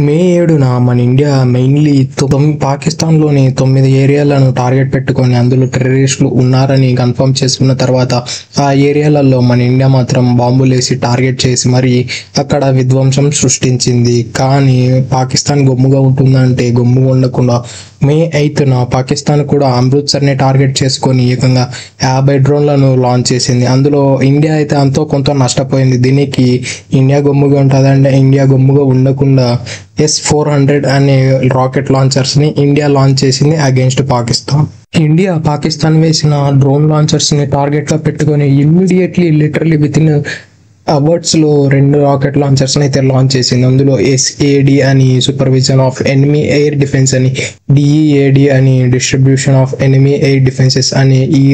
మే 7న మన India mainly పాకిస్తాన్లోని 9 ఏరియాలను target పెట్టుకొని అందులో టెర్రరిస్టులు ఉన్నారని కన్ఫర్మ్ చేసుకున్న తర్వాత ఆ ఏరియాలలో మన ఇండియా మాత్రం బాంబులేసి టార్గెట్ చేసి మరి అక్కడ విధ్వంసం సృష్టించింది. కానీ పాకిస్తాన్ గమ్ముగా ఉంటుందంటే గమ్ముగా ఉండకుండా మే 8న పాకిస్తాన్ కూడా అమృత్సర్ని టార్గెట్ చేసుకొని ఏకంగా 50 డ్రోన్లను లాంచ్ చేసింది. అందులో ఇండియా అయితే అంతో కొంత నష్టపోయింది. దీనికి ఇండియా గమ్ముగా ఉంటుందంటే ఇండియా గమ్ముగా ఉండకుండా S-400 అనే రాకెట్ లాంచర్స్ని ఇండియా లాంచ్ చేసింది అగేన్స్ట్ పాకిస్తాన్. ఇండియా పాకిస్తాన్ వేసిన డ్రోన్ లాంచర్స్ని టార్గెట్గా పెట్టుకొని ఇమ్మీడియట్లీ లిటరలీ విత్ ఇన్ అవర్డ్స్లో 2 రాకెట్ లాంచర్స్ని అయితే లాంచ్ చేసింది. అందులో SAD అని supervision of enemy air defence అని, DEAD అని distribution of enemy air defences అని ఈ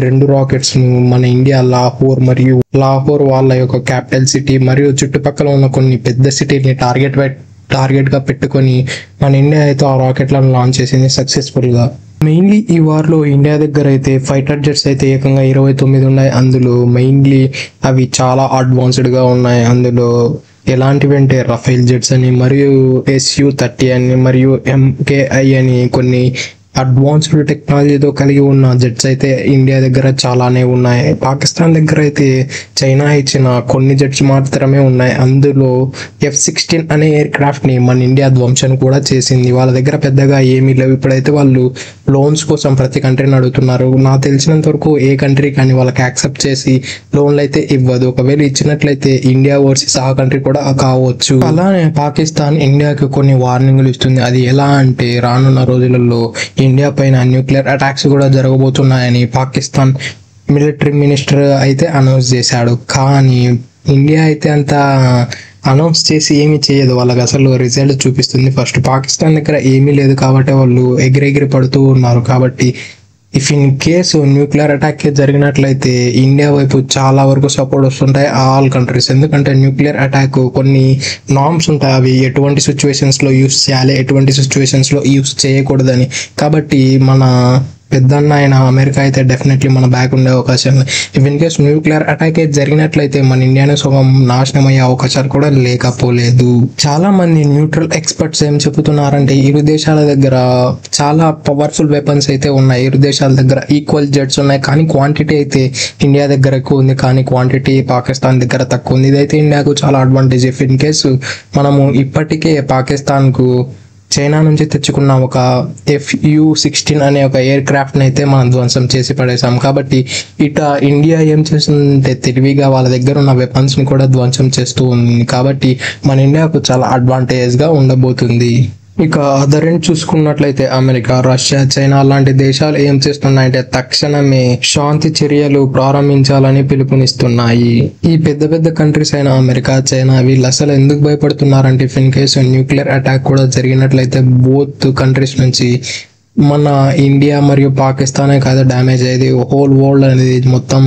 రెండు రాకెట్స్ను మన ఇండియా లాహోర్ వాళ్ళ యొక్క క్యాపిటల్ సిటీ మరియు చుట్టుపక్కల ఉన్న కొన్ని పెద్ద సిటీని టార్గెట్గా పెట్టుకొని మన ఇండియా అయితే ఆ రాకెట్లను లాంచ్ చేసింది సక్సెస్ఫుల్గా. మెయిన్లీ ఈ వార్లో ఇండియా దగ్గర అయితే ఫైటర్ జెట్స్ అయితే ఏకంగా 29 ఉన్నాయి. అందులో మెయిన్లీ అవి చాలా అడ్వాన్స్డ్గా ఉన్నాయి. అందులో ఎలాంటివి అంటే రఫేల్ జెట్స్ అని మరియు Su-30 అని మరియు MKI అని కొన్ని అడ్వాన్స్డ్ టెక్నాలజీతో కలిగి ఉన్న జెట్స్ అయితే ఇండియా దగ్గర చాలానే ఉన్నాయి. పాకిస్తాన్ దగ్గర అయితే చైనా ఇచ్చిన కొన్ని జెట్స్ మాత్రమే ఉన్నాయి. అందులో F-16 అనే ఎయిర్ క్రాఫ్ట్ని మన ఇండియా ధ్వంసం కూడా చేసింది. వాళ్ళ దగ్గర పెద్దగా ఏమీ లేవు. ఇప్పుడైతే వాళ్ళు లోన్స్ కోసం ప్రతి కంట్రీని అడుగుతున్నారు. నాకు తెలిసినంత వరకు ఏ కంట్రీ కానీ వాళ్ళకి యాక్సెప్ట్ చేసి లోన్లు అయితే ఇవ్వదు. ఒకవేళ ఇచ్చినట్లయితే ఇండియా వర్సెస్ ఆ కంట్రీ కూడా కావచ్చు. అలానే పాకిస్తాన్ ఇండియాకి కొన్ని వార్నింగ్లు ఇస్తుంది. అది ఎలా అంటే రానున్న రోజులలో ఇండియా పైన న్యూక్లియర్ అటాక్స్ కూడా జరగబోతున్నాయని పాకిస్తాన్ మిలిటరీ మినిస్టర్ అయితే అనౌన్స్ చేశాడు. కానీ ఇండియా అయితే అంత అనౌన్స్ చేసి ఏమీ చేయదు. వాళ్ళకి అసలు రిజల్ట్ చూపిస్తుంది ఫస్ట్. పాకిస్తాన్ దగ్గర ఏమీ లేదు కాబట్టి వాళ్ళు ఎగిరెగిరి పడుతూ ఉన్నారు. కాబట్టి if in case nuclear attack జరిగినట్లయితే ఇండియా వైపు చాలా వరకు సపోర్ట్ వస్తుంటాయి ఆల్ కంట్రీస్. ఎందుకంటే న్యూక్లియర్ అటాక్ కొన్ని నార్మ్స్ ఉంటాయి. అవి ఎటువంటి సిచ్యువేషన్స్లో యూస్ చేయాలి, ఎటువంటి సిచ్యువేషన్స్లో యూస్ చేయకూడదని. కాబట్టి మన పెద్దన్న అయిన అమెరికా అయితే డెఫినెట్లీ మన బ్యాక్ ఉండే అవకాశం. If in case nuclear attack జరిగినట్లయితే మన ఇండియానే సగం నాశనం అయ్యే అవకాశాలు కూడా లేకపోలేదు. చాలా మంది న్యూట్రల్ ఎక్స్పర్ట్స్ ఏం చెబుతున్నారంటే ఇరు దేశాల దగ్గర చాలా పవర్ఫుల్ వెపన్స్ అయితే ఉన్నాయి. ఇరు దేశాల దగ్గర ఈక్వల్ జెట్స్ ఉన్నాయి. కానీ క్వాంటిటీ అయితే ఇండియా దగ్గర ఎక్కువ ఉంది, కానీ క్వాంటిటీ పాకిస్తాన్ దగ్గర తక్కువ ఉంది. ఇదైతే ఇండియాకు చాలా అడ్వాంటేజ్. ఇఫ్ ఇన్ కేసు మనము ఇప్పటికే పాకిస్తాన్కు చైనా నుంచి తెచ్చుకున్న ఒక Fu-16 అనే ఒక ఎయిర్ క్రాఫ్ట్ని అయితే మనం ధ్వంసం చేసి పడేసాం. కాబట్టి ఇండియా ఏం చేస్తుందంటే తెలివిగా వాళ్ళ దగ్గర ఉన్న వెపన్స్ని కూడా ధ్వంసం చేస్తూ ఉంది. కాబట్టి మన ఇండియాకు చాలా అడ్వాంటేజ్గా ఉండబోతుంది. ఇక అదర్ ఎండ్ చూసుకున్నట్లయితే అమెరికా, రష్యా, చైనా లాంటి దేశాలు ఏం చేస్తున్నాయంటే తక్షణమే శాంతి చర్యలు ప్రారంభించాలని పిలుపునిస్తున్నాయి. ఈ పెద్ద పెద్ద కంట్రీస్ అయిన అమెరికా, చైనా వీళ్ళు అసలు ఎందుకు భయపడుతున్నారంటే if in case nuclear attack కూడా జరిగినట్లయితే బోత్ కంట్రీస్ నుంచి మన ఇండియా మరియు పాకిస్తానే కాదు డ్యామేజ్ అయ్యేది, హోల్ వరల్డ్ అనేది మొత్తం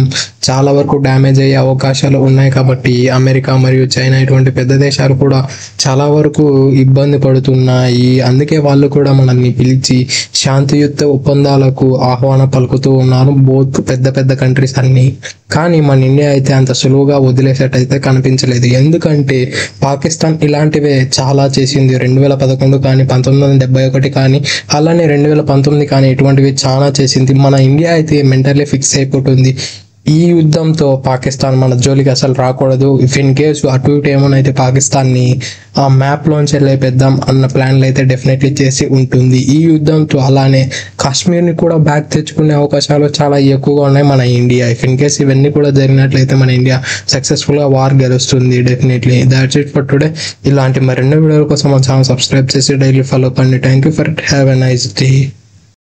చాలా వరకు డ్యామేజ్ అయ్యే అవకాశాలు ఉన్నాయి. కాబట్టి అమెరికా మరియు చైనా ఇటువంటి పెద్ద దేశాలు కూడా చాలా వరకు ఇబ్బంది పడుతున్నాయి. అందుకే వాళ్ళు కూడా మనల్ని పిలిచి శాంతియుత ఒప్పందాలకు ఆహ్వానం పలుకుతూ ఉన్నారు, బోత్ పెద్ద పెద్ద కంట్రీస్ అన్ని. కానీ మన ఇండియా అయితే అంత సులువుగా వదిలేసేటైతే కనిపించలేదు. ఎందుకంటే పాకిస్తాన్ ఇలాంటివే చాలా చేసింది. 2011 కానీ 1971 కానీ అలానే 2019 కానీ ఇటువంటివి చాలా చేసింది. మన ఇండియా అయితే మెంటల్లీ ఫిక్స్ అయిపోతుంది ఈ యుద్ధంతో పాకిస్తాన్ మన జోలికి అసలు రాకూడదు. ఇఫ్ ఇన్ కేసు అటు ఇటు ఏమోనైతే పాకిస్తాన్ని ఆ మ్యాప్లోంచి లేపేద్దాం అన్న ప్లాన్లు అయితే డెఫినెట్లీ చేసి ఉంటుంది ఈ యుద్ధంతో. అలానే కాశ్మీర్ని కూడా బ్యాక్ తెచ్చుకునే అవకాశాలు చాలా ఎక్కువగా ఉన్నాయి మన ఇండియా. ఇఫ్ ఇన్ కేసు ఇవన్నీ కూడా జరిగినట్లయితే మన ఇండియా సక్సెస్ఫుల్గా వార్ గెలుస్తుంది definitely. That's it for today. ఇలాంటి మరెన్నో వీడియోల కోసం మన ఛానల్ సబ్స్క్రైబ్ చేసి డైలీ ఫాలో అవ్వండి. Thank you for it. Have a nice day.